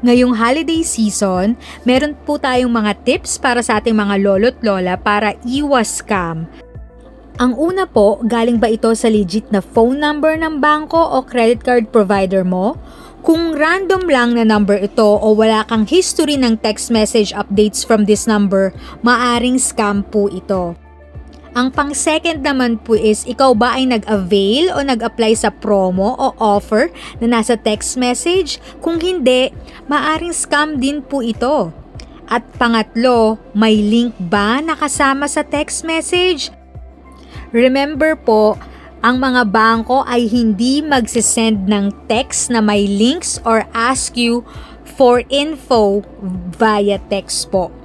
Ngayong holiday season, meron po tayong mga tips para sa ating mga lolo't lola para iwas scam. Ang una po, galing ba ito sa legit na phone number ng bangko o credit card provider mo? Kung random lang na number ito o wala kang history ng text message updates from this number, maaring scam po ito. Ang pang-second naman po is, ikaw ba ay nag-avail o nag-apply sa promo o offer na nasa text message? Kung hindi, maaring scam din po ito. At pangatlo, may link ba nakasama sa text message? Remember po, ang mga bangko ay hindi magsisend ng text na may links or ask you for info via text po.